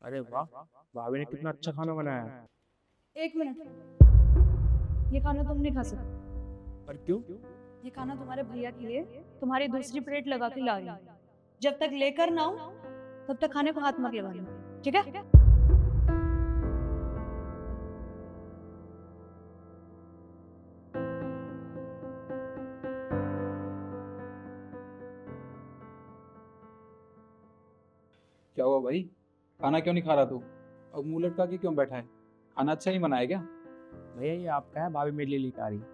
अरे वाह, भाभी ने कितना अच्छा खाना बनाया है। एक मिनट, ये खाना तुम नहीं खा सकते। पर क्यों? ये खाना तुम्हारे भैया के लिए तुम्हारी दूसरी प्लेट लगा के ला रही हूँ। जब तक लेकर ना हो तब तक खाने को हाथ मत लगाना, ठीक है? क्या हुआ भाई? खाना क्यों नहीं खा रहा तू? अब मुंह लटका के क्यों बैठा है? खाना अच्छा ही बनाया क्या? भैया ये आपका है, भाभी मेरे लिए लेकर आ रही है।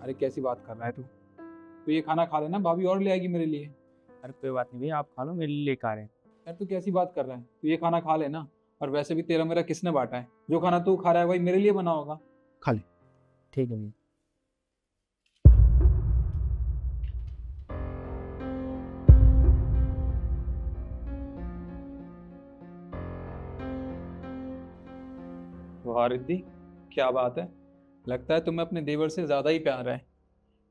अरे कैसी बात कर रहा है तू? तो ये खाना खा लेना, भाभी और ले आएगी मेरे लिए। अरे कोई बात नहीं भैया, आप खा लो, मेरे लिए लेकर आ रहे हैं। यार तू कैसी बात कर रहा है? तू ये खाना खा लेना। और वैसे भी तेरा मेरा किसने बांटा है? जो खाना तू खा रहा है वही मेरे लिए बना होगा। खा ले। ठीक है भैया। वाह रिद्धि, क्या बात है। लगता है तुम्हें अपने देवर से ज्यादा ही प्यार है।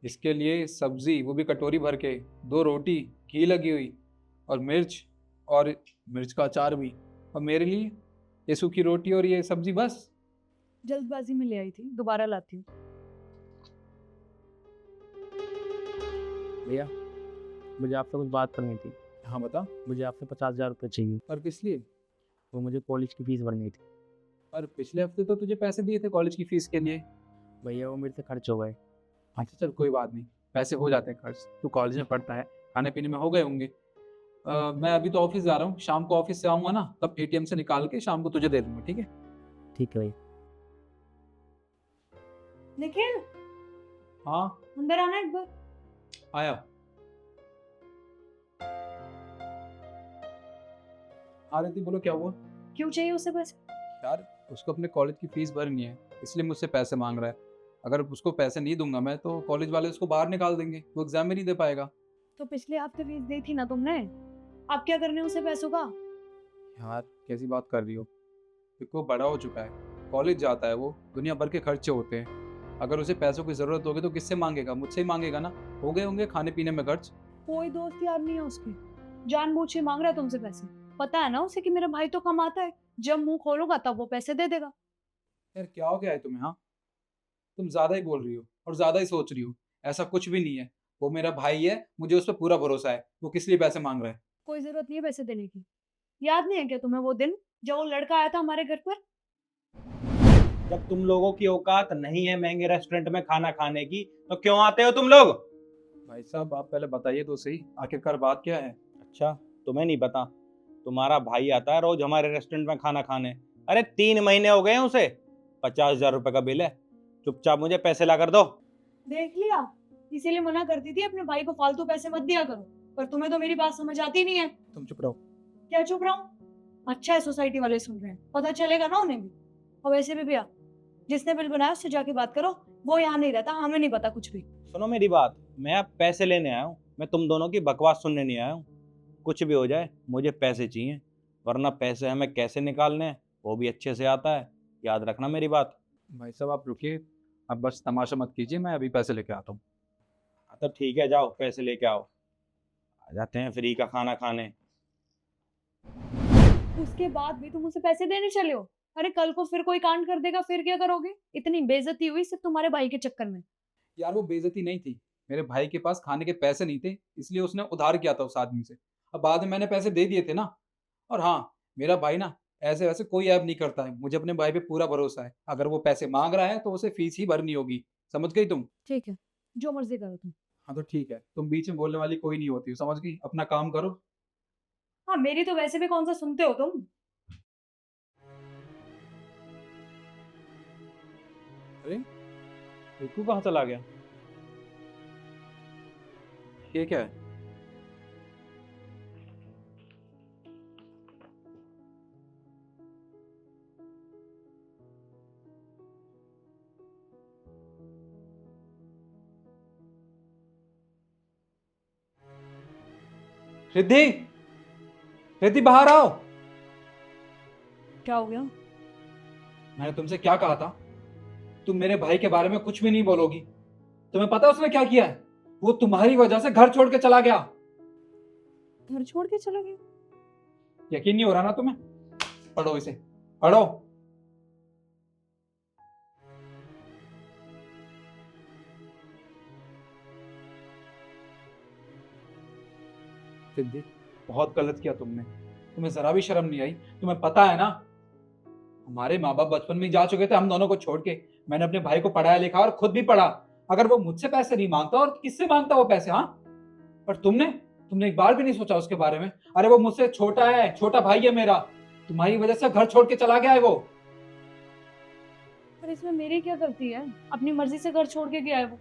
इसके लिए सब्जी, वो भी कटोरी भर के, 2 रोटी, घी लगी हुई, और मिर्च, और मिर्च का अचार भी। और मेरे लिए ये सूखी रोटी और ये सब्जी बस। जल्दबाजी में ले आई थी, दोबारा लाती हूँ। भैया मुझे आपसे कुछ बात करनी थी। हाँ बता। मुझे आपसे 50,000 रुपये चाहिए। और किस लिए? वो मुझे कॉलेज की फीस भरनी थी। और पिछले हफ्ते तो तुझे पैसे दिए थे कॉलेज की फीस के लिए। भैया वो मेरे से खर्च हो गए। अच्छा चल कोई बात नहीं, पैसे हो जाते हैं खर्च। तू कॉलेज में पढ़ता है, खाने पीने में हो गए होंगे। मैं अभी तो ऑफिस जा रहा हूँ, शाम को ऑफिस से आऊंगा ना, तब एटीएम से निकाल के शाम को तुझे दे दूंगा, ठीक है? ठीक है भैया। निखिल, हाँ अंदर आना एक बार। आया। आ रही थी, बोलो क्या हुआ? क्यों चाहिए उसे पैसे? यार उसको अपने कॉलेज की फीस भरनी है, इसलिए मुझसे पैसे मांग रहा है। अगर उसको पैसे नहीं दूंगा मैं तो कॉलेज वाले उसको बाहर निकाल देंगे, वो एग्जाम में नहीं दे पाएगा। तो पिछले हफ्ते फीस दी थी ना तुमने, अब क्या करने उसे पैसों का? यार कैसी बात कर रही हो? क्योंकि वो बड़ा हो चुका है, कॉलेज जाता है, वो दुनिया भर के खर्चे होते हैं। अगर उसे पैसों की जरूरत होगी तो किससे मांगेगा? मुझसे ही मांगेगा ना। हो गए होंगे खाने पीने में खर्च। कोई दोस्त यार नहीं है उसके, जानबूझ के मांग रहा है तुमसे पैसे। पता है ना उसे कि मेरा भाई तो कमाता है, जब मुंह खोलूंगा तब वो पैसे दे देगा। यार क्या हो गया है तुम्हें? हाँ, तुम ज्यादा ही बोल रही हो और ज्यादा ही सोच रही हो। ऐसा कुछ भी नहीं है। वो मेरा भाई है, मुझे उस पर पूरा भरोसा है। वो किस लिए पैसे मांग रहा है? कोई जरूरत नहीं है पैसे देने की। याद नहीं है क्या तुम्हें वो दिन जब वो लड़का आया था हमारे घर पर? जब तुम लोगों की औकात नहीं है महंगे रेस्टोरेंट में खाना खाने की, तो क्यों आते हो तुम लोग? भाई साहब आप पहले बताइए तो सही, आखिरकार बात क्या है? अच्छा, तुम्हें नहीं पता? तुम्हारा भाई आता है रोज हमारे रेस्टोरेंट में खाना खाने। अरे 3 महीने हो गए हैं उसे। 50,000 रुपए का बिल है। चुपचाप मुझे पैसे ला कर दो। देख लिया, इसीलिए मना करती थी अपने भाई को फालतू पैसे मत दिया करो। पर तुम्हें तो मेरी बात समझ आती नहीं है। तुम चुप रहो। क्या चुप रहा हूँ? अच्छा है सोसाइटी वाले सुन रहे हैं, पता चलेगा ना उन्हें भी। और वैसे भी भैया, जिसने बिल बनाया उससे जाके बात करो। वो यहाँ नहीं रहता, हमें नहीं पता कुछ भी। सुनो मेरी बात, मैं अब पैसे लेने आया हूँ, मैं तुम दोनों की बकवास सुनने नहीं आया हूँ। कुछ भी हो जाए मुझे पैसे चाहिए, वरना पैसे हमें कैसे निकालने हैं वो भी अच्छे से आता है। याद रखना मेरी बात। भाई साहब आप रुकिए, अब बस तमाशा मत कीजिए, मैं अभी पैसे लेके आता हूँ। हाँ, तो ठीक है, जाओ पैसे लेके आओ। आ जाते हैं फ्री का खाना खाने। उसके बाद भी तुम उसे पैसे देने चले हो? अरे कल को फिर कोई कांड कर देगा, फिर क्या करोगे? इतनी बेइज्जती हुई सिर्फ तुम्हारे भाई के चक्कर में। यार वो बेइज्जती नहीं थी, मेरे भाई के पास खाने के पैसे नहीं थे, इसलिए उसने उधार किया था उस आदमी से। अब बाद में मैंने पैसे दे दिए थे ना। और हाँ, मेरा भाई ना ऐसे वैसे कोई ऐप नहीं करता है, मुझे अपने भाई पे पूरा भरोसा है। अगर वो पैसे मांग रहा है तो उसे फीस ही भरनी होगी। समझ गई तुम? ठीक है, जो मर्जी करो तुम। हाँ तो ठीक है, तुम बीच में बोलने वाली कोई नहीं होती, समझ गई? अपना काम करो। हाँ, मेरी तो वैसे भी कौन सा सुनते हो तुम। अरे रिकू कहाँ चला गया? ये क्या है? रिद्धि, रिद्धि बाहर आओ। क्या हो गया? मैंने तुमसे क्या कहा था? तुम मेरे भाई के बारे में कुछ भी नहीं बोलोगी। तुम्हें पता है उसने क्या किया है? वो तुम्हारी वजह से घर छोड़ के चला गया। घर छोड़ के चला गया? यकीन नहीं हो रहा ना तुम्हें? पढ़ो इसे, पढ़ो। सिद्धि, बहुत गलत किया तुमने। तुम्हें जरा भी शर्म नहीं आई? तुम्हें पता है ना, हमारे माँ बाप बचपन में ही जा चुके थे हम दोनों को छोड़ के। मैंने अपने भाई को पढ़ाया लिखा और खुद भी पढ़ा। अगर वो मुझसे पैसे नहीं मांगता और किससे मांगता वो पैसे? हाँ, पर तुमने एक बार भी नहीं सोचा उसके बारे में। अरे वो मुझसे छोटा है, छोटा भाई है मेरा। तुम्हारी वजह से घर छोड़ के चला गया है वो। पर इसमें मेरी क्या गलती है? अपनी मर्जी से घर छोड़ के गया है वो।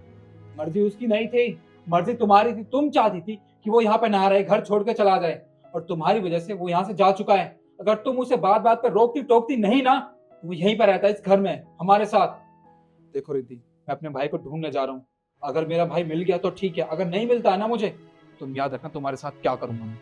मर्जी उसकी नहीं थी, मर्जी तुम्हारी थी। तुम चाहती थी कि वो यहाँ पे ना रहे, घर छोड़ के चला जाए, और तुम्हारी वजह से वो यहाँ से जा चुका है। अगर तुम उसे बात बात पर रोकती टोकती नहीं ना, तो वो यहीं पर रहता है, इस घर में हमारे साथ। देखो रिद्धि, मैं अपने भाई को ढूंढने जा रहा हूँ। अगर मेरा भाई मिल गया तो ठीक है, अगर नहीं मिलता है ना मुझे, तुम याद रखना तुम्हारे साथ क्या करूंगा मैं।